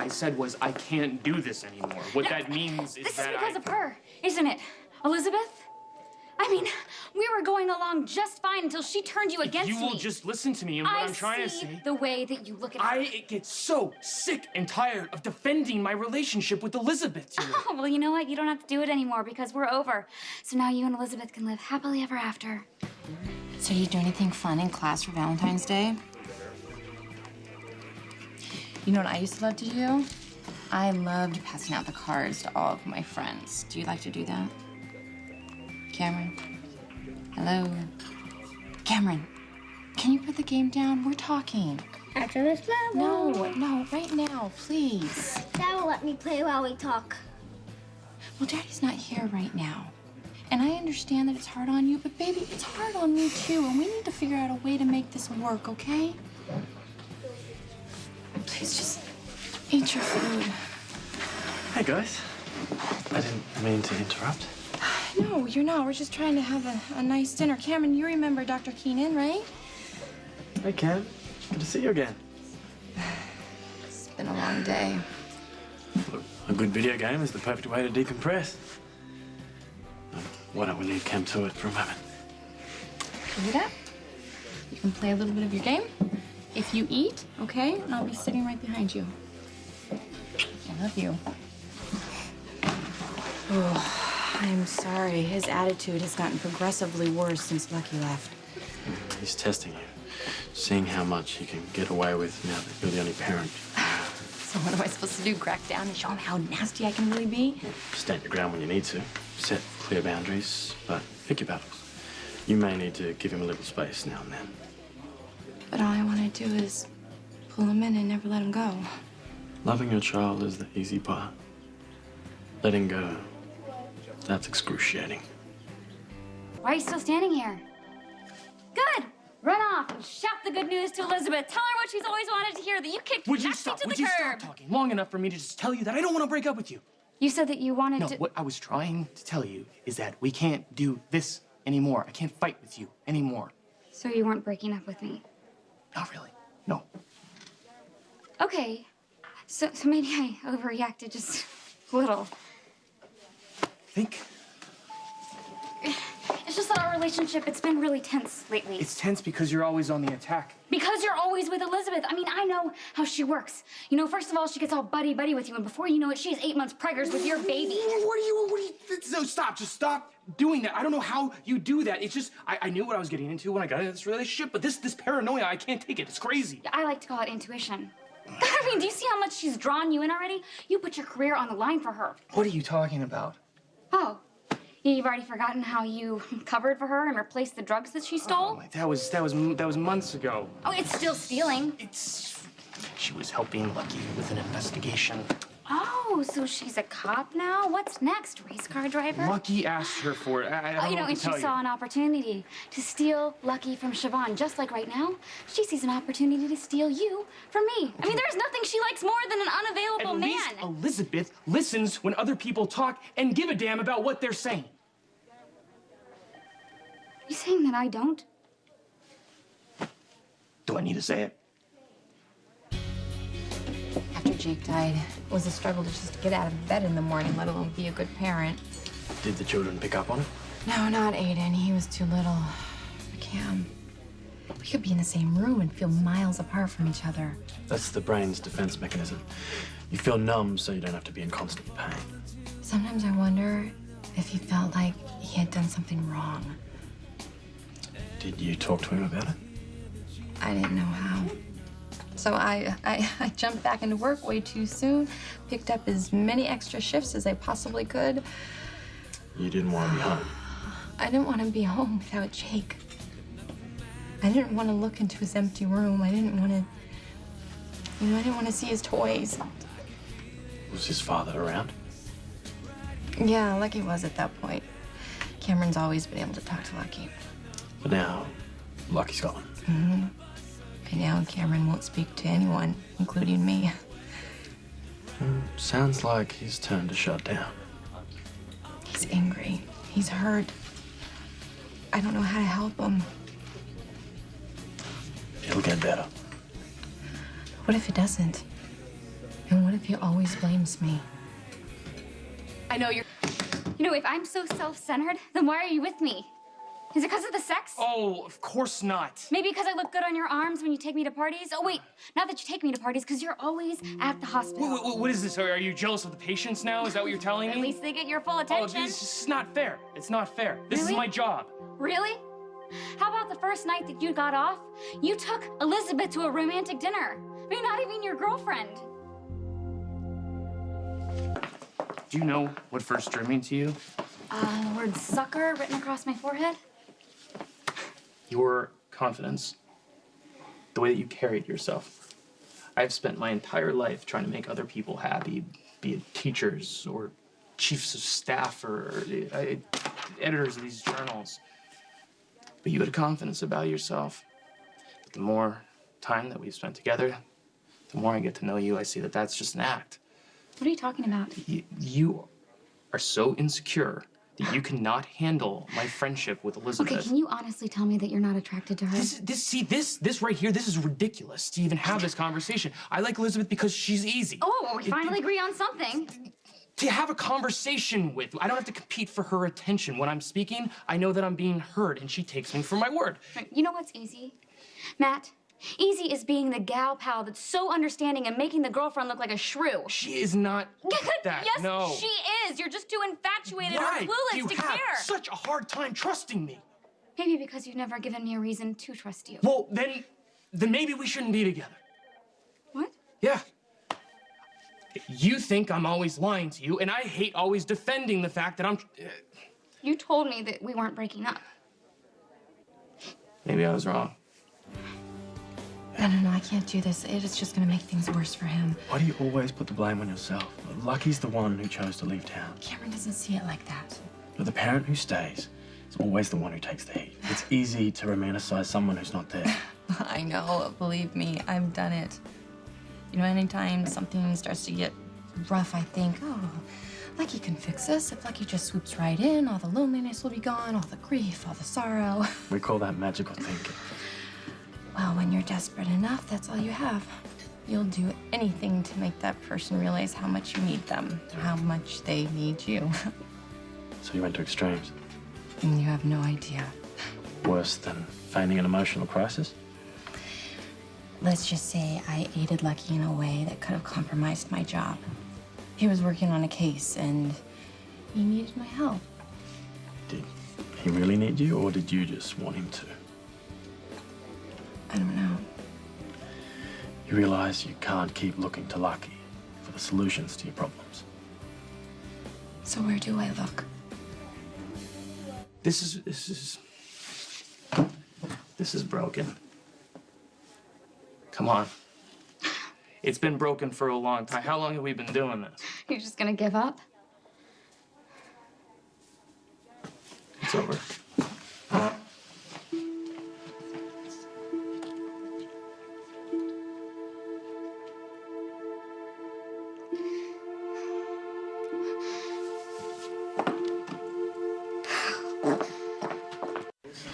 I said was I can't do this anymore. What that means is this that is because of her, isn't it, Elizabeth? I mean, we were going along just fine until she turned you against me. You will just listen to me and what I'm trying to say. I see the way that you look at her. I get so sick and tired of defending my relationship with Elizabeth here. Oh, well, you know what? You don't have to do it anymore because we're over. So now you and Elizabeth can live happily ever after. So you do anything fun in class for Valentine's Day? You know what I used to love to do? I loved passing out the cards to all of my friends. Do you like to do that? Cameron? Hello? Cameron, can you put the game down? We're talking. After this level. No, right now, please. Dad will let me play while we talk. Well, Daddy's not here right now. And I understand that it's hard on you, but baby, it's hard on me too, and we need to figure out a way to make this work, okay? Please just eat your food. Hey, guys. I didn't mean to interrupt. No, you're not. We're just trying to have a nice dinner. Cameron, you remember Dr. Keenan, right? Hey, Cam. Good to see you again. It's been a long day. Look, a good video game is the perfect way to decompress. Why don't we leave Cam to it for a moment? Can you do that? You can play a little bit of your game. If you eat, okay? And I'll be sitting right behind you. I love you. Oh, I'm sorry. His attitude has gotten progressively worse since Lucky left. He's testing you, seeing how much he can get away with now that you're the only parent. So what am I supposed to do? Crack down and show him how nasty I can really be? Stand your ground when you need to. Set clear boundaries, but pick your battles. You may need to give him a little space now and then. But all I want to do is pull him in and never let him go. Loving your child is the easy part. Letting go, that's excruciating. Why are you still standing here? Good. Run off and shout the good news to Elizabeth. Tell her what she's always wanted to hear, that you kicked Would you Nasty stop? to Would the you curb. stop talking long enough for me to just tell you that I don't want to break up with you? You said that you wanted No, to... what I was trying to tell you is that we can't do this anymore. I can't fight with you anymore. So you weren't breaking up with me? Not really. No. Okay. So maybe I overreacted just a little. Think. It's just that our relationship, it's been really tense lately. It's tense because you're always on the attack. Because you're always with Elizabeth. I mean, I know how she works. You know, first of all, she gets all buddy-buddy with you, and before you know it, she's 8 months preggers with your baby. What are you, no, stop, just stop doing that. I don't know how you do that. It's just, I knew what I was getting into when I got into this relationship, but this paranoia, I can't take it. It's crazy. I like to call it intuition. I mean, do you see how much she's drawn you in already? You put your career on the line for her. What are you talking about? Oh, you've already forgotten how you covered for her and replaced the drugs that she stole? Oh, that was months ago. Oh, it's still stealing. She was helping Lucky with an investigation. Oh, so she's a cop now? What's next, race car driver? Lucky asked her for it. I don't know what and to tell she saw an opportunity to steal Lucky from Siobhan. Just like right now, she sees an opportunity to steal you from me. I mean, there's nothing she likes more than an unavailable man. At least Elizabeth listens when other people talk and give a damn about what they're saying. You saying that I don't? Do I need to say it? After Jake died, it was a struggle to just get out of bed in the morning, let alone be a good parent. Did the children pick up on it? No, not Aiden. He was too little. Cam, we could be in the same room and feel miles apart from each other. That's the brain's defense mechanism. You feel numb so you don't have to be in constant pain. Sometimes I wonder if he felt like he had done something wrong. Did you talk to him about it? I didn't know how. So I jumped back into work way too soon, picked up as many extra shifts as I possibly could. You didn't want to be home. I didn't want to be home without Jake. I didn't want to look into his empty room. I didn't want to, I didn't want to see his toys. Was his father around? Yeah, Lucky was at that point. Cameron's always been able to talk to Lucky. But now, Lucky's gone. Mm-hmm. And now Cameron won't speak to anyone, including me. Sounds like he's turned to shut down. He's angry. He's hurt. I don't know how to help him. It'll get better. What if it doesn't? And what if he always blames me? I know you're... You know, if I'm so self-centered, then why are you with me? Is it because of the sex? Oh, of course not. Maybe because I look good on your arms when you take me to parties? Oh, wait, not that you take me to parties, because you're always at the hospital. What is this? Are you jealous of the patients now? Is that what you're telling me? At least they get your full Oh, attention. this is not fair. It's not fair. This is Really? my job. Really? How about the first night that you got off? You took Elizabeth to a romantic dinner. I mean, not even your girlfriend. Do you know what first drew me to you? The word sucker written across my forehead? Your confidence. The way that you carried yourself. I've spent my entire life trying to make other people happy, be it teachers or chiefs of staff or editors of these journals. But you had confidence about yourself. But the more time that we've spent together, the more I get to know you, I see that that's just an act. What are you talking about? You are so insecure that you cannot handle my friendship with Elizabeth. Okay, can you honestly tell me that you're not attracted to her? This right here, this is ridiculous to even have this conversation. I like Elizabeth because she's easy. Oh, well, we finally agree on something. To have a conversation with, I don't have to compete for her attention. When I'm speaking, I know that I'm being heard, and she takes me for my word. You know what's easy? Matt, easy is being the gal pal that's so understanding and making the girlfriend look like a shrew. She is not that. Yes, No. she is. You're just too infatuated Why or do clueless you to have care. such a hard time trusting me? Maybe because you've never given me a reason to trust you. Well, then maybe we shouldn't be together. What? Yeah. You think I'm always lying to you, and I hate always defending the fact that I'm... You told me that we weren't breaking up. Maybe I was wrong. I don't know, I can't do this. It's just gonna make things worse for him. Why do you always put the blame on yourself? Lucky's the one who chose to leave town. Cameron doesn't see it like that. But the parent who stays is always the one who takes the heat. It's easy to romanticize someone who's not there. I know, believe me, I've done it. You know, anytime something starts to get rough, I think, oh, Lucky can fix this. If Lucky just swoops right in, all the loneliness will be gone, all the grief, all the sorrow. We call that magical thinking. Well, when you're desperate enough, that's all you have. You'll do anything to make that person realize how much you need them, how much they need you. So you went to extremes. And you have no idea. Worse than feigning an emotional crisis? Let's just say I aided Lucky in a way that could have compromised my job. He was working on a case and he needed my help. Did he really need you, or did you just want him to? I don't know. You realize you can't keep looking to Lucky for the solutions to your problems. So where do I look? This is broken. Come on. It's been broken for a long time. How long have we been doing this? You're just gonna give up? It's over.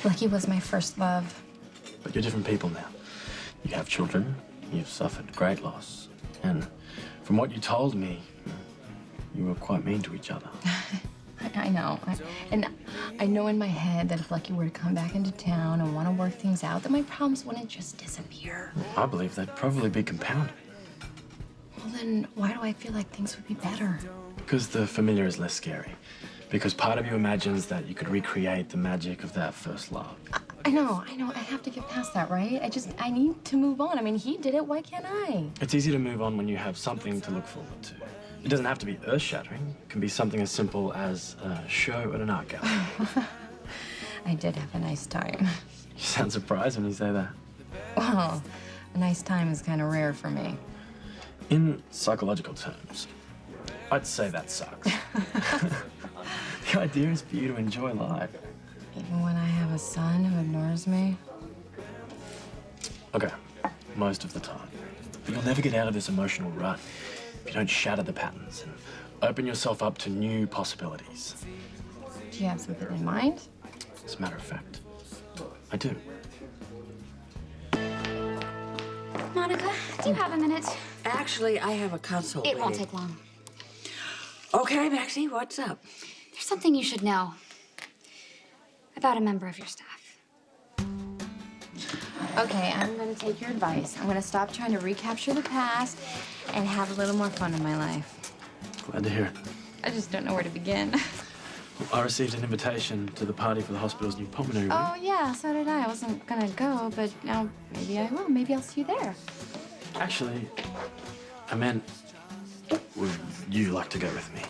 Lucky was my first love. But you're different people now. You have children, you've suffered great loss, and from what you told me, you were quite mean to each other. I know. And I know in my head that if Lucky were to come back into town and want to work things out, that my problems wouldn't just disappear. I believe they'd probably be compounded. Well, then why do I feel like things would be better? Because the familiar is less scary. Because part of you imagines that you could recreate the magic of that first love. I know. I have to get past that, right? I need to move on. I mean, he did it. Why can't I? It's easy to move on when you have something to look forward to. It doesn't have to be earth-shattering. It can be something as simple as a show at an art gallery. I did have a nice time. You sound surprised when you say that. Well, a nice time is kind of rare for me. In psychological terms, I'd say that sucks. The idea is for you to enjoy life. Even when I have a son who ignores me. Okay, most of the time. But you'll never get out of this emotional rut if you don't shatter the patterns and open yourself up to new possibilities. Do you have something in mind? As a matter of fact, I do. Monica, do you have a minute? Actually, I have a consult. It won't waiting. take long. Okay, Maxie, what's up? There's something you should know about a member of your staff. Okay, I'm gonna take your advice. I'm gonna stop trying to recapture the past and have a little more fun in my life. Glad to hear it. I just don't know where to begin. I received an invitation to the party for the hospital's new pulmonary wing. Oh, yeah, so did I. I wasn't gonna go, but now maybe I will. Maybe I'll see you there. Actually, I meant, would you like to go with me?